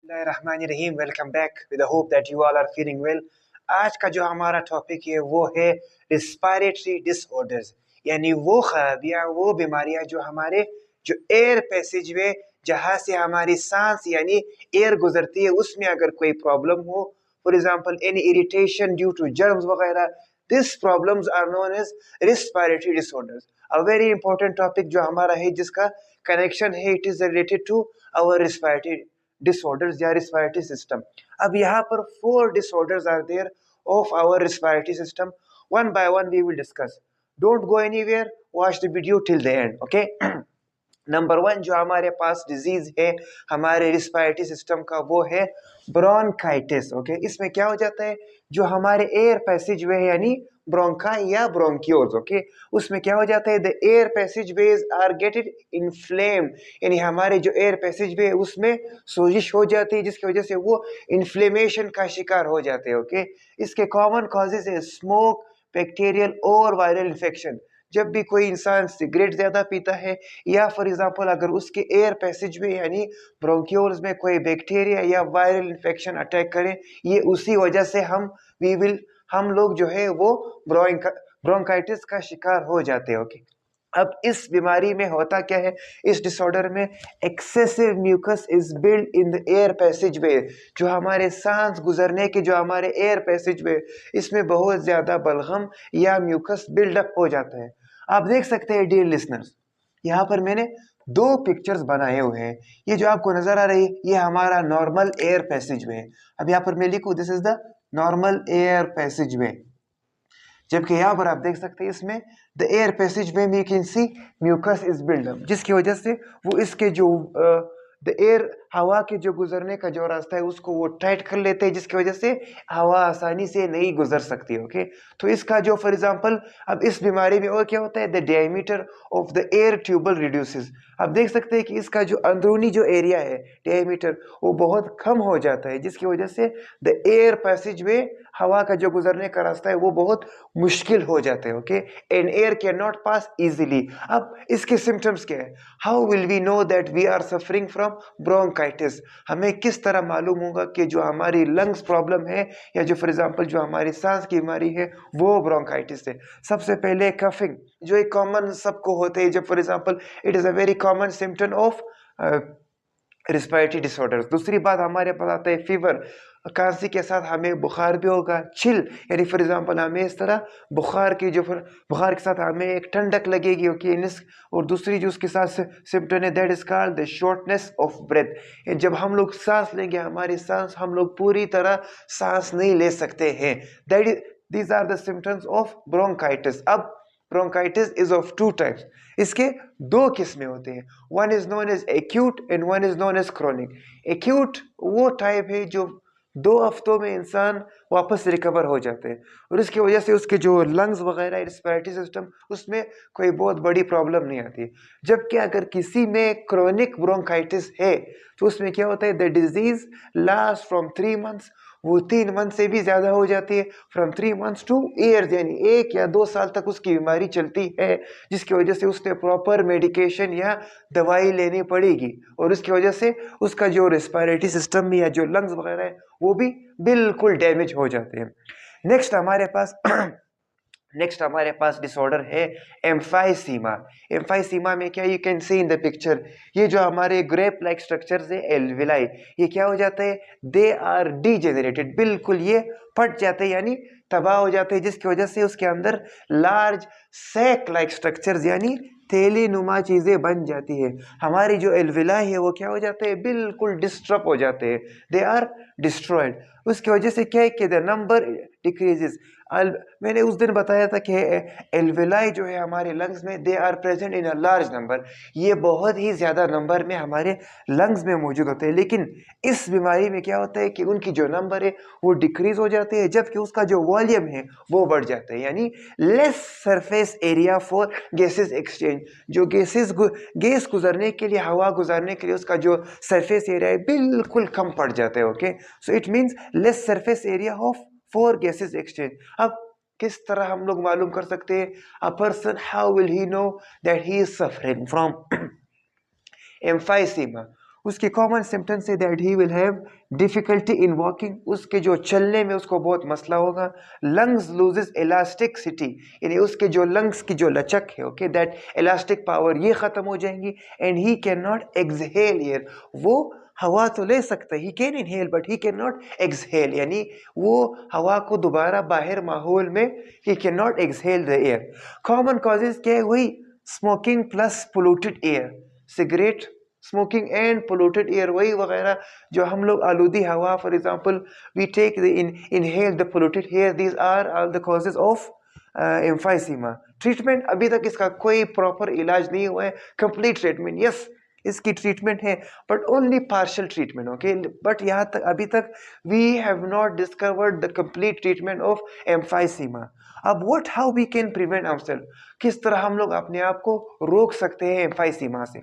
Bismillahirrahmanirrahim. Welcome back with the hope that you all are feeling well. आज का जो हमारा टॉपिक है वो है रिस्पायरेटरी डिसऑर्डर्स, यानी वो खराबियां, वो बीमारियां जो हमारे जो एयर पैसेज वे, जहाँ से हमारी सांस यानी एयर गुजरती है, उसमें अगर कोई प्रॉब्लम हो, for example any irritation due to germs वगैरह, this problems are known as respiratory disorders. A very important topic जो हमारा है, जिसका कनेक्शन है, it is related to our respiratory disorders या respiratory system. अब यहाँ पर 4 disorders are there of our respiratory system. One by one we will discuss. Don't go anywhere. Watch the video till the end. Okay. Number 1 जो हमारे पास disease है हमारे respiratory system का, वो है ब्रोंकाइटिस. ओके, इसमें क्या हो जाता है, जो हमारे एयर पैसेज वे यानी ब्रोंकाई या ब्रोंक्योल्स, ओके, उसमें क्या हो जाता है, the air passage ways are getting inflamed, यानी हमारे जो एयर पैसेज वे उसमें सोजिश हो जाती है, जिसकी वजह से वो इन्फ्लेमेशन का शिकार हो जाते हैं. ओके, इसके कॉमन कॉजेज है स्मोक, बैक्टीरियल और वायरल इन्फेक्शन. जब भी कोई इंसान सिगरेट ज्यादा पीता है, या फॉर एग्जांपल अगर उसके एयर पैसेज में यानी ब्रोंक्यूल्स में कोई बैक्टीरिया या वायरल इन्फेक्शन अटैक करे, ये उसी वजह से हम लोग जो है वो ब्रोंकाइटिस का शिकार हो जाते हैं. ओके, अब इस बीमारी में होता क्या है, इस डिसऑर्डर में excessive mucus is build in the air passage way, जो हमारे सांस गुजरने के जो हमारे एयर पैसेज वे, इसमें बहुत ज्यादा बलगम या म्यूकस बिल्डअप हो जाता है. आप देख सकते हैं डियर लिसनर्स, यहाँ पर मैंने 2 पिक्चर्स बनाए हुए हैं. ये जो आपको नजर आ रही है, ये हमारा नॉर्मल एयर पैसेज वे है. अब यहाँ पर मैं लिखूं, this is the normal air passage वे, जबकि यहाँ पर आप देख सकते हैं इसमें द एयर पैसेज वे में you can see mucus is buildup, जिसकी वजह से वो इसके जो द एयर, हवा के जो गुजरने का जो रास्ता है उसको वो टाइट कर लेते हैं, जिसकी वजह से हवा आसानी से नहीं गुजर सकती. ओके, तो इसका जो फॉर एग्जांपल अब इस बीमारी में और क्या होता है, the diameter of the air tubal reduces. आप देख सकते हैं कि इसका जो अंदरूनी जो एरिया है डायमीटर, वो बहुत कम हो जाता है, जिसकी वजह से द एयर पैसेज वे, हवा का जो गुजरने का रास्ता है वो बहुत मुश्किल हो जाते हैं. Okay, and air can not pass easily. अब इसके सिम्टम्स क्या है, how will we know that we are suffering from bronchitis. हमें किस तरह मालूम होगा कि जो हमारी लंग्स प्रॉब्लम है, या जो फॉर एग्जांपल जो हमारी सांस की बीमारी है वो ब्रोंकाइटिस है. सबसे पहले कफिंग, जो एक कॉमन सबको होते हैं, जब for example it is a very common symptom of respiratory disorders. दूसरी बात हमारे पास आता है फीवर, खांसी के साथ हमें बुखार भी होगा. चिल, यानी फॉर एग्जांपल हमें इस तरह बुखार के साथ हमें एक ठंडक लगेगी. ओके, और दूसरी जो उसके साथ सिम्टम है, that is called the shortness of breath. जब हम लोग सांस लेंगे, हमारी सांस हम लोग पूरी तरह सांस नहीं ले सकते हैं. These are the symptoms of bronchitis. अब ब्रोंकाइटिस इज ऑफ 2 टाइप्स. इसके 2 किस्में होते हैं. One is known as acute and one is known as chronic. Acute वो टाइप है जो 2 हफ्तों में इंसान वापस रिकवर हो जाते हैं, और इसकी वजह से उसके जो लंग्स वगैरह, रिस्पिरेटरी सिस्टम, उसमें कोई बहुत बड़ी प्रॉब्लम नहीं आती. जबकि अगर किसी में क्रोनिक ब्रोंकाइटिस है, तो उसमें क्या होता है, the disease last from 3 months, वो 3 मंथ से भी ज्यादा हो जाती है, फ्रॉम 3 मंथ्स टू ईयर्स, यानी 1 या 2 साल तक उसकी बीमारी चलती है, जिसकी वजह से उसने प्रॉपर मेडिकेशन या दवाई लेनी पड़ेगी, और उसकी वजह से उसका जो रेस्पिरेटरी सिस्टम या जो लंग्स वगैरह है वो भी बिल्कुल डैमेज हो जाते हैं. नेक्स्ट हमारे पास डिसऑर्डर है एम्फाइसीमा. एम्फाइसीमा में क्या, you can C in the picture, ये जो हमारे ग्रेप लाइक स्ट्रक्चर्स है एल्विलाई, ये क्या हो जाता है, दे आर डीजेनरेटेड, बिल्कुल ये फट जाते हैं यानी तबाह हो जाते हैं, जिसकी वजह से उसके अंदर लार्ज सैक लाइक स्ट्रक्चर्स यानी थैली नुमा चीजें बन जाती है. हमारी जो एल्विलाई है वो क्या हो जाते हैं, बिल्कुल डिस्टर्ब हो जाते हैं, दे आर डिस्ट्रॉयड. उसकी वजह से क्या है कि द नंबर डिक्रीजेस. मैंने उस दिन बताया था कि एल्वेलाई जो है हमारे लंग्स में, they are present in a large number, ये बहुत ही ज्यादा नंबर में हमारे लंग्स में मौजूद होते हैं. लेकिन इस बीमारी में क्या होता है कि उनकी जो नंबर है वो डिक्रीज हो जाते हैं, जबकि उसका जो वॉल्यूम है वो बढ़ जाता है, यानी less surface area for gases exchange. जो गैस गुजरने के लिए, हवा गुजरने के लिए उसका जो सरफेस एरिया है बिल्कुल कम पड़ जाता है. Okay, so it means less surface area of for gases exchange. अब किस तरह हम लोग मालूम कर सकते हैं, a person how will he know that he is suffering from emphysema. उसके कॉमन सिम्टम्स है that he will have difficulty in walking, उसके जो चलने में उसको बहुत मसला होगा। लंग्स लूजेस इलास्टिसिटी, यानी उसके जो लंग्स की जो लचक है, ओके, दैट इलास्टिक पावर ये ख़त्म हो जाएंगी। And he can not exhale air, वो हवा तो ले सकता है, he can inhale but he can not exhale, यानी वो हवा को दोबारा बाहर माहौल में he can not exhale the air. Common causes क्या है? वही smoking plus polluted air, cigarette smoking and polluted air, वही वगैरह जो हम लोग आलूदी हवा, for example we take the inhale the polluted air, these are all the causes of emphysema. Treatment अभी तक इसका कोई प्रॉपर इलाज नहीं हुआ है, कंप्लीट ट्रीटमेंट यस इसकी ट्रीटमेंट है but only partial treatment, okay, but यहाँ तक अभी तक we have not discovered the complete treatment of emphysema. अब what how we can prevent ourself, किस तरह हम लोग अपने आप को रोक सकते हैं एम्फाइसीमा से?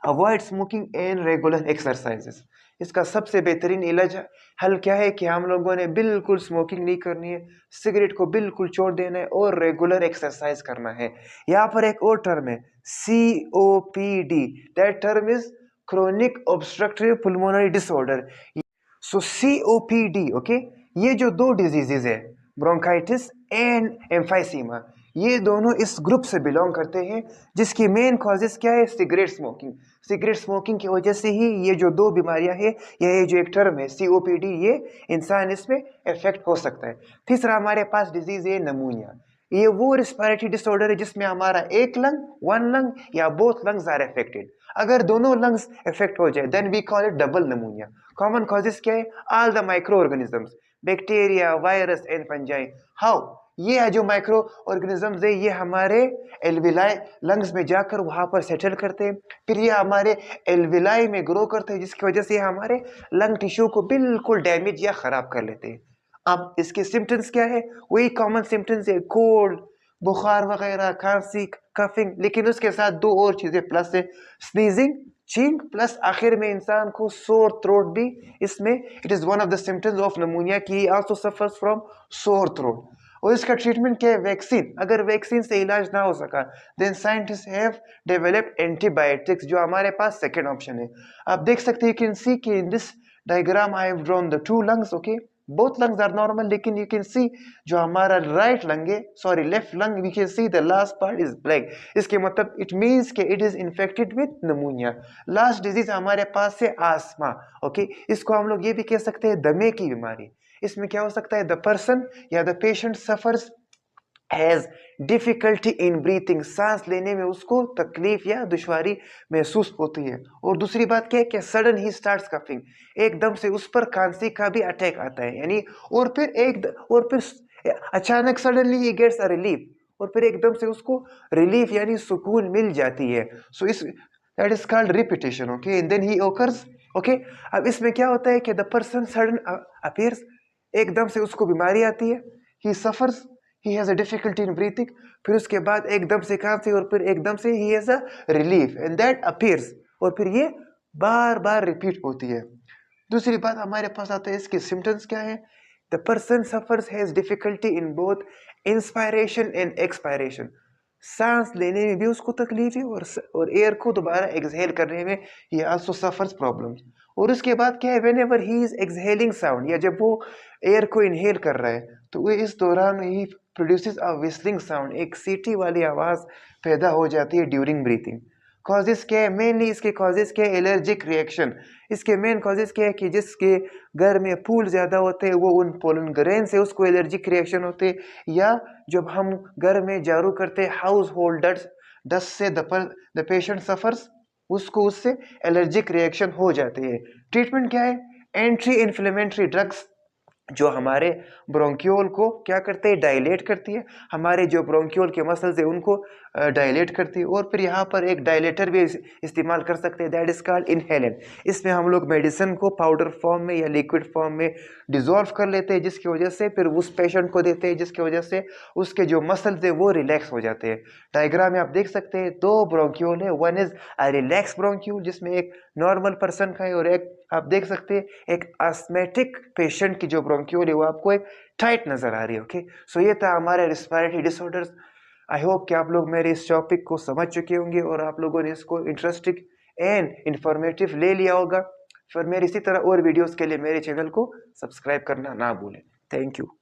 Avoid smoking and regular exercises, इसका सबसे बेहतरीन इलाज हल क्या है कि हम लोगों ने बिल्कुल स्मोकिंग नहीं करनी है, सिगरेट को बिल्कुल छोड़ देना है और रेगुलर एक्सरसाइज करना है। यहाँ पर एक और टर्म है COPD, that term is chronic obstructive pulmonary disorder. So COPD, okay, ये जो दो डिजीजेज है, ब्रोंकाइटिस एंड एम्फाइसीमा, ये दोनों इस ग्रुप से बिलोंग करते हैं जिसकी मेन कॉजेज क्या है? Cigarette smoking. सिगरेट स्मोकिंग की वजह से ही ये जो दो बीमारियां हैं, ये जो एक टर्म है COPD, ये इंसान इसमें इफेक्ट हो सकता है। तीसरा हमारे पास डिजीज है नमूनिया, ये वो रिस्पिरेटरी डिसऑर्डर है जिसमें हमारा एक लंग, वन लंग या बोथ लंग्स आर अफेक्टेड। अगर दोनों लंग्स इफेक्ट हो जाए then we call it double pneumonia. Common causes क्या है? All the micro organisms, bacteria, virus and fungi. How? ये जो माइक्रो ऑर्गेनिजम्स है ये हमारे एल्विलाई लंग्स में जाकर वहां पर सेटल करते हैं, फिर ये हमारे एल्विलाई में ग्रो करते हैं जिसकी वजह से हमारे लंग टिश्यू को बिल्कुल डैमेज या खराब कर लेते हैं। अब इसके सिम्टम्स क्या है? वही कॉमन सिम्टम्स है, कोल्ड, बुखार वगैरह, खांसी, कफिंग, लेकिन उसके साथ दो और चीजें प्लस है, स्नीजिंग, चींक, प्लस आखिर में इंसान को सोर थ्रोट भी इसमें, it is one of the symptoms of pneumonia की also suffers from sore throat. और इसका ट्रीटमेंट क्या है? वैक्सीन। अगर वैक्सीन से इलाज ना हो सका then scientist have developed antibiotics, जो हमारे पास सेकेंड ऑप्शन है। आप देख सकते हैं, यू कैन सी कि in this diagram I have drawn the two lungs, okay, both lungs are normal, लेकिन you can see जो हमारा राइट लंग है, sorry left lung, we can see the last part is black। इसके मतलब it means कि it is infected with pneumonia। Last disease हमारे पास है आस्मा, okay, इसको हम लोग ये भी कह सकते हैं दमे की बीमारी। इसमें क्या हो सकता है? द पर्सन या the patient suffers has difficulty in breathing, सांस लेने में उसको तकलीफ या दुश्वारी महसूस होती है। और दूसरी बात क्या है कि सडन ही स्टार्ट्स कफिंग, एकदम से उस पर खांसी का भी अटैक आता है, यानी और फिर अचानक suddenly he gets a relief, और फिर एकदम से उसको रिलीफ यानी सुकून मिल जाती है। सो इस that is called repetition, okay, and then he occurs, okay. अब इसमें क्या होता है कि द पर्सन सडन अपीयर्स, एकदम से उसको बीमारी आती है, ही suffers, he has a difficulty in breathing, फिर उसके बाद एकदम से खांसी, और फिर एकदम से he has a relief and that appears, और फिर ये बार बार रिपीट होती है। दूसरी बात हमारे पास आता है, इसके सिम्टम्स क्या है? The person suffers has difficulty in both inspiration and expiration, सांस लेने में भी उसको तकलीफ है और एयर को दोबारा एक्सहेल करने में ही आल्सो सफर्स प्रॉब्लम्स। और उसके बाद क्या है? When ever he is exhaling sound, या जब वो एयर को इनहेल कर रहा है तो वो इस दौरान ही प्रोड्यूसेस अ विस्लिंग साउंड, एक सीटी वाली आवाज पैदा हो जाती है ड्यूरिंग ब्रीथिंग। कॉजेस क्या है? मेनली इसके कॉजेस क्या है? Allergic reaction. इसके मेन कॉजेस क्या है कि जिसके घर में फूल ज़्यादा होते हैं वो उन पोलन ग्रेन से उसको एलर्जिक रिएक्शन होते हैं, या जब हम घर में झाड़ू करते हैं हाउस होल्ड डस्ट से द पेशेंट सफर्स, उसको उससे एलर्जिक रिएक्शन हो जाती है। ट्रीटमेंट क्या है? एंटी इन्फ्लेमेटरी ड्रग्स, जो हमारे ब्रोंक्यूल को क्या करते हैं? डायलेट करती है, हमारे जो ब्रोंक्यूल के मसल्स है उनको डायलेट करती है। और फिर यहाँ पर एक डायलेटर भी इस्तेमाल कर सकते हैं, दैट इज कॉल्ड इनहेलेंट। इसमें हम लोग मेडिसिन को पाउडर फॉर्म में या लिक्विड फॉर्म में डिजोल्व कर लेते हैं, जिसकी वजह से फिर उस पेशेंट को देते हैं, जिसकी वजह से उसके जो मसल्स है वो रिलैक्स हो जाते हैं। डायग्राम में आप देख सकते हैं दो ब्रोंक्यूल है, one is a relax bronchiole जिसमें एक नॉर्मल पर्सन का है, और एक आप देख सकते हैं एक आस्थमेटिक पेशेंट की जो ब्रोंक्यूल है वो आपको एक टाइट नजर आ रही है, ओके। सो ये था हमारे रिस्पिरेटरी डिसऑर्डर्स। आई होप कि आप लोग मेरे इस टॉपिक को समझ चुके होंगे और आप लोगों ने इसको इंटरेस्टिंग एंड इंफॉर्मेटिव ले लिया होगा। फिर मेरे इसी तरह और वीडियोस के लिए मेरे चैनल को सब्सक्राइब करना ना भूलें। Thank you.